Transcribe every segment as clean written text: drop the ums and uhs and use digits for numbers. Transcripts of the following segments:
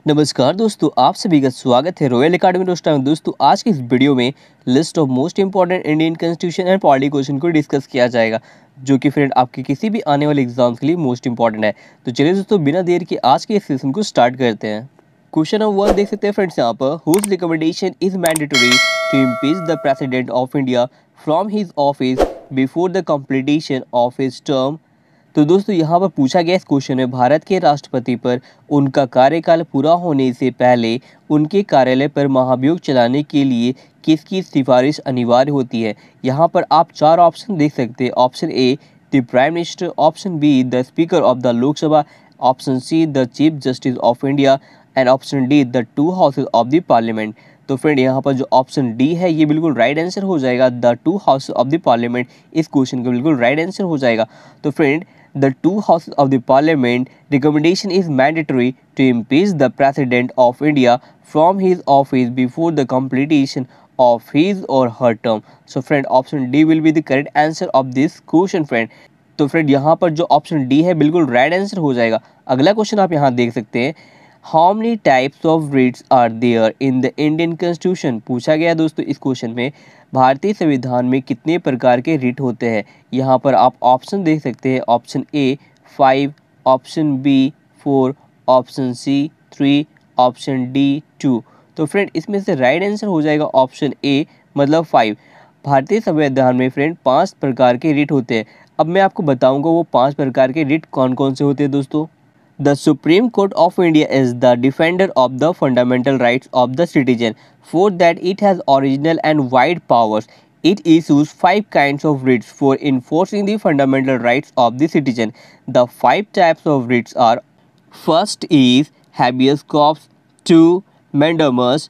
नमस्कार दोस्तों, आप सभी का स्वागत है रॉयल एकेडमी रोस्टर में। दोस्तों आज की इस वीडियो में list of most important Indian constitution and polity question को डिस्कस किया जाएगा, जो कि फ्रेंड आपके किसी भी आने वाले एग्जाम के लिए मोस्ट इंपॉर्टेंट है। तो चलिए दोस्तों, बिना देर के आज के इस सेशन को स्टार्ट करते हैं। क्वेश्चन नंबर 1 देख सकते हैं फ्रेंड्स यहाँ पर, whose recommendation is mandatory to impeach the president of India from his office before the completion of his term. तो दोस्तों यहाँ पर पूछा गया इस क्वेश्चन में, भारत के राष्ट्रपति पर उनका कार्यकाल पूरा होने से पहले उनके कार्यालय पर महाभियोग चलाने के लिए किसकी सिफारिश अनिवार्य होती है। यहाँ पर आप चार ऑप्शन देख सकते हैं। Option A the prime minister, option B the speaker of the Lok Sabha, option see the chief justice of India and option D the two houses of the parliament. तो फ्रेंड यहाँ पर जो ऑप्शन डी है ये बिल्कुल राइट आंसर हो जाएगा। The two houses of the parliament इस क्वेश्चन का बिल्कुल राइट आंसर हो जाएगा। तो friend, the two houses of the parliament recommendation is mandatory to impeach the president of India from his office before the completion of his or her term. So friend, option D will be the correct answer of this question friend. तो friend यहाँ पर जो option D है बिल्कुल right answer हो जाएगा। अगला question आप यहाँ देख सकते हैं, how many types of writs are there in the Indian constitution. पूछा गया दोस्तों इस क्वेश्चन में, भारतीय संविधान में कितने प्रकार के रिट होते हैं। यहाँ पर आप ऑप्शन देख सकते हैं। Option A 5, option B 4, option C 3, option D 2। तो फ्रेंड इसमें से राइट आंसर हो जाएगा ऑप्शन ए मतलब 5। भारतीय संविधान में फ्रेंड 5 प्रकार के रिट होते हैं। अब मैं आपको बताऊंगा वो 5 प्रकार के रिट कौन कौन से होते हैं दोस्तों। The Supreme Court of India is the defender of the fundamental rights of the citizen. For that, it has original and wide powers. It issues 5 kinds of writs for enforcing the fundamental rights of the citizen. The 5 types of writs are: first is habeas corpus, 2 mandamus,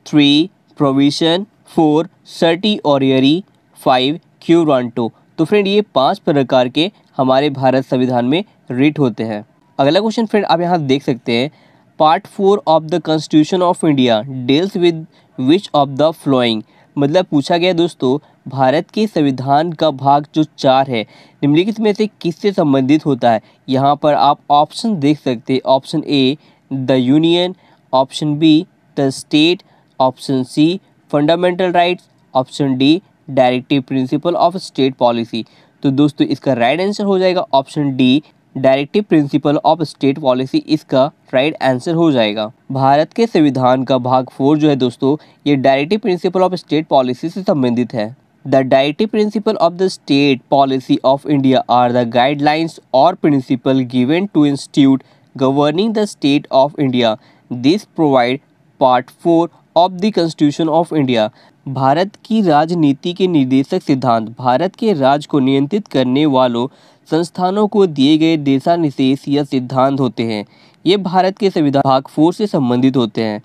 3 provision, 4 certiorari, 5 curanto। तो friend ये 5 प्रकार के हमारे भारत संविधान में writ होते हैं। अगला क्वेश्चन फ्रेंड आप यहाँ देख सकते हैं, part 4 of the constitution of India deals with which of the flowing. मतलब पूछा गया दोस्तों, भारत के संविधान का भाग जो 4 है निम्नलिखित में से किससे संबंधित होता है। यहाँ पर आप ऑप्शन देख सकते हैं। Option A the union, option B the state, option C fundamental rights, option D directive principle of state policy. तो दोस्तों इसका राइट आंसर हो जाएगा option D directive principle of state policy, इसका राइट आंसर हो जाएगा। भारत के संविधान का भाग 4 जो है दोस्तों, ये directive principle of state policy से संबंधित है। The directive principle of the state policy of India are the guidelines और principle given to institute governing the state of India. This provide part 4 of the constitution of India. Bharat की राजनीति के निर्देशक सिद्धांत भारत के राज को नियंत्रित करने वालों संस्थानों को दिए गए दिशा निर्देश या सिद्धांत होते हैं। ये भारत के संविधान भाग 4 से संबंधित होते हैं।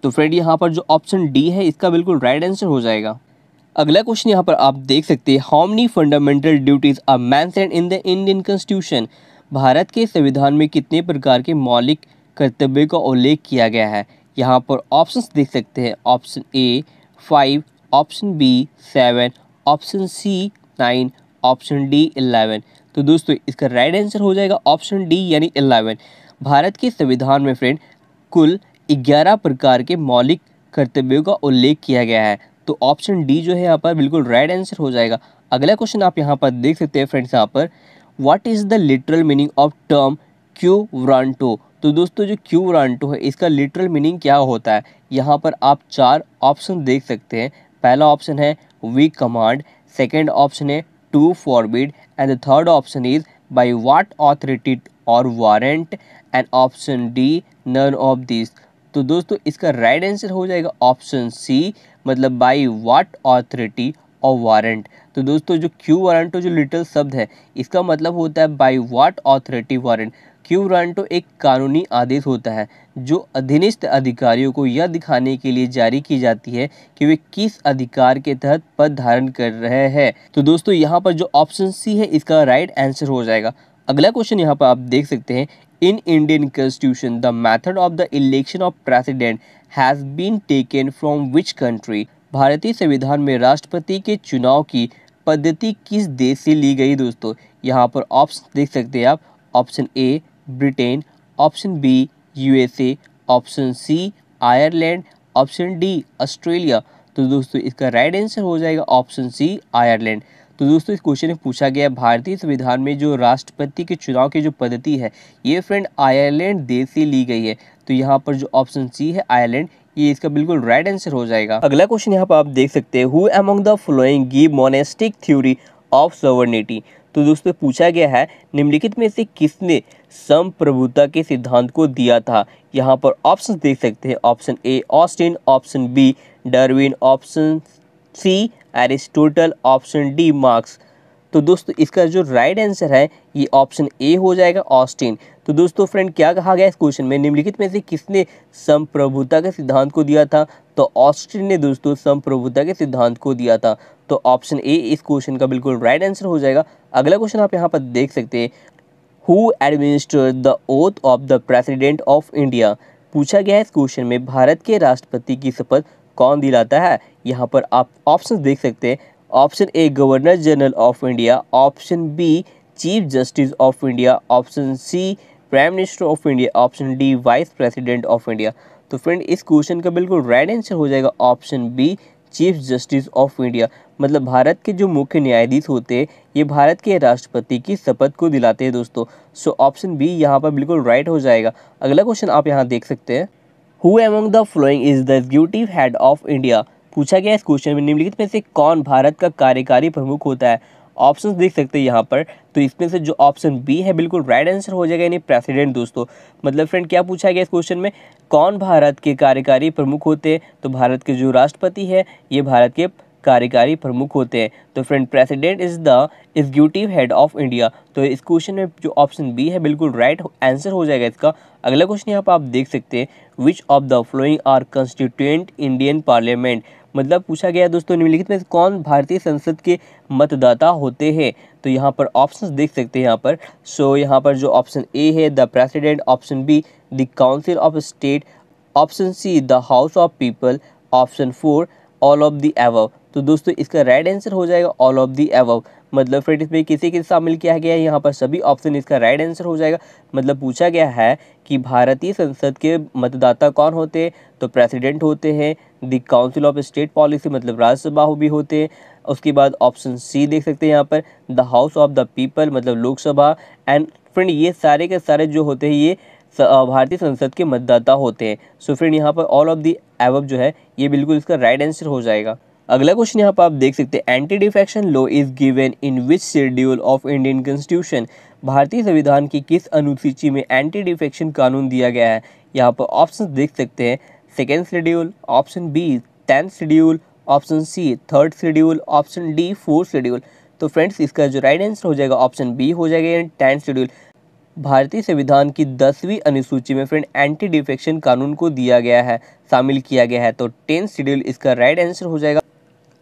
तो फ्रेंड यहाँ पर जो ऑप्शन डी है इसका बिल्कुल राइट आंसर हो जाएगा। अगला क्वेश्चन यहाँ पर आप देख सकते हैं, how many fundamental duties are mentioned in the Indian constitution. भारत के संविधान में कितने प्रकार के मौलिक कर्तव्यों का उल्लेख किया गया है। यहाँ पर ऑप्शंस देख सकते हैं। Option A 5, option B 7, option C 9, option D 11। तो दोस्तों इसका राइट आंसर हो जाएगा ऑप्शन डी यानी 11। भारत के संविधान में फ्रेंड कुल 11 प्रकार के मौलिक कर्तव्यों का उल्लेख किया गया है। तो ऑप्शन डी जो है यहाँ पर बिल्कुल राइट आंसर हो जाएगा। अगला क्वेश्चन आप यहाँ पर देख सकते हैं फ्रेंड्स, यहाँ पर what is the literal meaning of term quo warranto. तो दोस्तों जो क्यूरांटो है इसका लिटरल मीनिंग क्या होता है। यहाँ पर आप 4 ऑप्शन देख सकते हैं। पहला ऑप्शन है वी कमांड, सेकेंड ऑप्शन है to forbid and the third option is by what authority और warrant and option D none of this. तो दोस्तों इसका राइट आंसर हो जाएगा ऑप्शन सी मतलब बाय व्हाट ऑथोरिटी और वारंट। तो दोस्तों जो क्यू वारंटो जो लिटल शब्द है इसका मतलब होता है bye what authority warrant. Quo warranto एक कानूनी आदेश होता है जो अधीनस्थ अधिकारियों को यह दिखाने के लिए जारी की जाती है कि वे किस अधिकार के तहत पद धारण कर रहे हैं। तो दोस्तों यहाँ पर जो ऑप्शन सी है इसका राइट आंसर हो जाएगा। अगला क्वेश्चन यहाँ पर आप देख सकते हैं, in Indian constitution the method of the election of president has been taken from which country. भारतीय संविधान में राष्ट्रपति के चुनाव की पद्धति किस देश से ली गई। दोस्तों यहाँ पर ऑप्शन देख सकते हैं आप। Option A Britain, option B USA, option C Ireland, option D Australia. तो दोस्तों इसका राइट आंसर हो जाएगा ऑप्शन सी आयरलैंड। तो दोस्तों इस क्वेश्चन में पूछा गया भारतीय संविधान में जो राष्ट्रपति के चुनाव की जो पद्धति है ये फ्रेंड आयरलैंड देश से ली गई है। तो यहाँ पर जो ऑप्शन सी है आयरलैंड, ये इसका बिल्कुल राइट आंसर हो जाएगा। अगला क्वेश्चन यहाँ पर आप देख सकते हैं, who among the following give monastic theory of sovereignty. तो दोस्तों पूछा गया है निम्नलिखित में से किसने संप्रभुता के सिद्धांत को दिया था। यहाँ पर ऑप्शन देख सकते हैं, option A Austin, option B Darwin, option C Aristotle, option D Marx. तो दोस्तों इसका जो राइट आंसर है ये ऑप्शन ए हो जाएगा ऑस्टिन। तो दोस्तों फ्रेंड क्या कहा गया इस क्वेश्चन में, निम्नलिखित में से किसने संप्रभुता के सिद्धांत को दिया था। तो ऑस्टिन ने दोस्तों संप्रभुता के सिद्धांत को दिया था। तो ऑप्शन ए इस क्वेश्चन का बिल्कुल राइट आंसर हो जाएगा। अगला क्वेश्चन आप यहाँ पर देख सकते हैं, who administered the oath of the president of India. पूछा गया है इस क्वेश्चन में भारत के राष्ट्रपति की शपथ कौन दिलाता है। यहाँ पर आप ऑप्शन देख सकते हैं, option A governor general of India, option B chief justice of India, option C prime minister of India, option D vice president of India. तो फ्रेंड इस क्वेश्चन का बिल्कुल राइट आंसर हो जाएगा option B chief justice of India. मतलब भारत के जो मुख्य न्यायाधीश होते हैं ये भारत के राष्ट्रपति की शपथ को दिलाते हैं दोस्तों। सो ऑप्शन बी यहाँ पर बिल्कुल राइट हो जाएगा। अगला क्वेश्चन आप यहाँ देख सकते हैं, who among the following is the executive head of India. पूछा गया इस क्वेश्चन में निम्नलिखित में से कौन भारत का कार्यकारी प्रमुख होता है। ऑप्शंस देख सकते हैं यहाँ पर, तो इसमें से जो ऑप्शन बी है बिल्कुल राइट आंसर हो जाएगा, यानी प्रेसिडेंट दोस्तों। मतलब फ्रेंड क्या पूछा गया इस क्वेश्चन में, कौन भारत के कार्यकारी प्रमुख होते हैं। तो भारत के जो राष्ट्रपति है ये भारत के कार्यकारी प्रमुख होते हैं। तो friend president is the executive head of India. तो इस क्वेश्चन में जो ऑप्शन बी है बिल्कुल राइट आंसर हो जाएगा इसका। अगला क्वेश्चन यहाँ पर आप देख सकते हैं, which of the following are constituent Indian parliament. मतलब पूछा गया दोस्तों निम्नलिखित में कौन भारतीय संसद के मतदाता होते हैं। तो यहाँ पर ऑप्शंस देख सकते हैं यहाँ पर। सो यहाँ पर जो ऑप्शन ए है the president, option B the council of state, option see the house of people, option 4 all of the above. तो दोस्तों इसका राइट आंसर हो जाएगा ऑल ऑफ द अबव। मतलब फ्रेंड इसमें किसी के शामिल किया गया है, यहाँ पर सभी ऑप्शन इसका राइट आंसर हो जाएगा। मतलब पूछा गया है कि भारतीय संसद के मतदाता कौन होते हैं। तो प्रेसिडेंट होते हैं, the council of state policy मतलब राज्यसभा भी होते हैं। उसके बाद ऑप्शन सी देख सकते हैं यहाँ पर, the house of the people मतलब लोकसभा। एंड फ्रेंड ये सारे के सारे जो होते हैं ये भारतीय संसद के मतदाता होते हैं। सो फ्रेंड यहाँ पर ऑल ऑफ द अबव जो है ये बिल्कुल इसका राइट आंसर हो जाएगा। अगला क्वेश्चन यहाँ पर आप देख सकते हैं, anti defection law is given in which schedule of Indian constitution. भारतीय संविधान की किस अनुसूची में एंटी डिफेक्शन कानून दिया गया है। यहाँ पर ऑप्शन देख सकते हैं, second schedule, option B 10th schedule, option C 3rd schedule, option D 4th schedule. तो फ्रेंड्स इसका जो राइट आंसर हो जाएगा ऑप्शन बी हो जाएगा, यानी 10th शेड्यूल। भारतीय संविधान की 10वीं अनुसूची में फ्रेंड एंटी डिफेक्शन कानून को दिया गया है, शामिल किया गया है। तो 10th शेड्यूल इसका राइट आंसर हो जाएगा।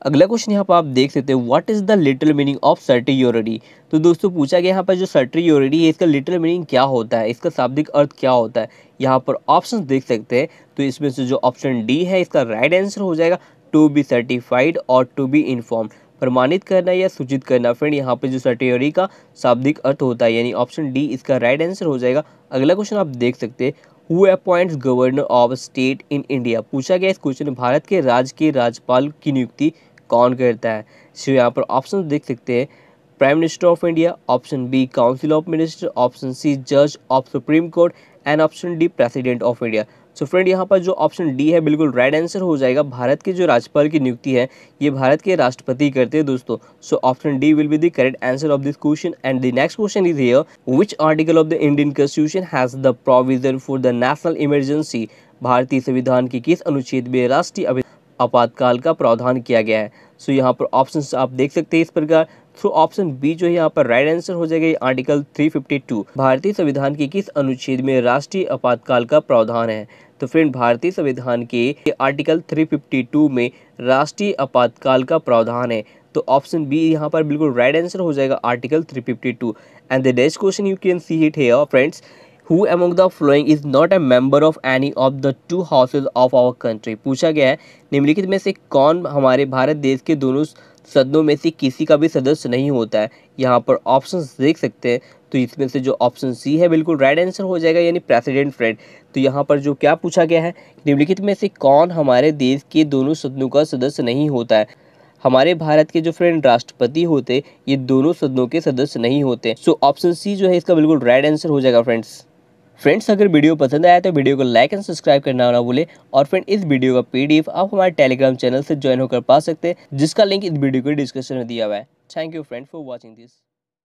अगला क्वेश्चन यहाँ पर आप देख सकते हैं, what is the literal meaning of certiorari. तो दोस्तों पूछा गया यहाँ पर जो सर्टियोरिटी है इसका लिटरल मीनिंग क्या होता है, इसका शाब्दिक अर्थ क्या होता है। यहाँ पर ऑप्शंस देख सकते हैं, तो इसमें से जो ऑप्शन डी है इसका राइट आंसर हो जाएगा, टू बी सर्टिफाइड और टू बी इन्फॉर्म, प्रमाणित करना या सूचित करना। फ्रेंड यहाँ पे जो सर्टियोरिटी का शाब्दिक अर्थ होता है, यानी ऑप्शन डी इसका राइट आंसर हो जाएगा। अगला क्वेश्चन आप देख सकते हैं, who appoints governor of state in India. पूछा गया इस क्वेश्चन में भारत के राज्य के राज्यपाल की नियुक्ति कौन करता है। सो यहाँ पर ऑप्शन देख सकते हैं, prime minister of India, option B council of minister, option C जज of supreme court and option D president of India. So friend यहाँ पर जो ऑप्शन डी है बिल्कुल राइट आंसर हो जाएगा। भारत के जो राज्यपाल की नियुक्ति है ये भारत के राष्ट्रपति करते हैं दोस्तों। So option D will be the correct answer of this question. And the next question is here, which article of the Indian constitution has the provision for the national emergency. भारतीय संविधान की किस अनुच्छेद में राष्ट्रीय आपातकाल का प्रावधान किया गया है। सो यहाँ पर ऑप्शंस आप देख सकते हैं इस प्रकार। सो ऑप्शन बी जो है यहाँ पर राइट आंसर हो जाएगा, आर्टिकल 352। भारतीय संविधान के किस अनुच्छेद में राष्ट्रीय आपातकाल का प्रावधान है। तो फ्रेंड भारतीय संविधान के आर्टिकल 352 में राष्ट्रीय आपातकाल का प्रावधान है। तो ऑप्शन बी यहाँ पर बिल्कुल राइट आंसर हो जाएगा, article 352। And the next question you can see it here friends, Who among the following is not a member of any of the two houses of our country। पूछा गया है निम्नलिखित में से कौन हमारे भारत देश के दोनों सदनों में से किसी का भी सदस्य नहीं होता है। यहाँ पर ऑप्शंस देख सकते हैं, तो तो इसमें से जो ऑप्शन सी है बिल्कुल राइट आंसर हो जाएगा, यानी प्रेसिडेंट फ्रेंड। तो यहाँ पर जो क्या पूछा गया है, निम्नलिखित में से कौन हमारे देश के दोनों सदनों का सदस्य नहीं होता है। हमारे भारत के जो फ्रेंड राष्ट्रपति होते, ये दोनों सदनों के सदस्य नहीं होते। सो ऑप्शन सी जो है इसका बिल्कुल राइट आंसर हो जाएगा फ्रेंड्स, अगर वीडियो पसंद आया तो वीडियो को लाइक एंड सब्सक्राइब करना ना भूलें। और फ्रेंड, इस वीडियो का पीडीएफ आप हमारे टेलीग्राम चैनल से ज्वाइन होकर पा सकते हैं, जिसका लिंक इस वीडियो के डिस्क्रिप्शन में दिया हुआ है। Thank you friend for watching this.